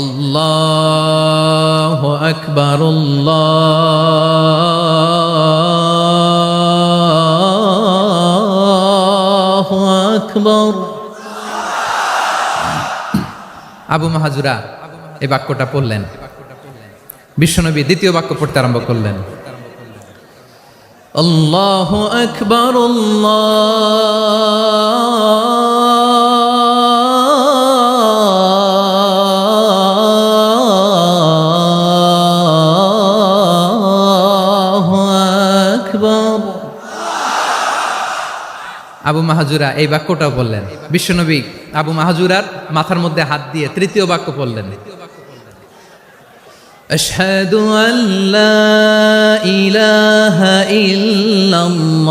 আল্লাহু আকবার, আল্লাহু আকবার। আবু মাহাজুরা এই বাক্যটা পড়লেন, বিশ্বনবী দ্বিতীয় বাক্য পড়তে আরম্ভ করলেন, আল্লাহু আকবার, আল্লাহু আকবার। আবু মাহাজুরা এই বাক্যটাও বললেন। বিশ্বনবী আবু মাহাজুরার মাথার মধ্যে হাত দিয়ে তৃতীয় বাক্য বললেন, আশহাদু আল্লা ইলাহা ইল্লাল্লাহ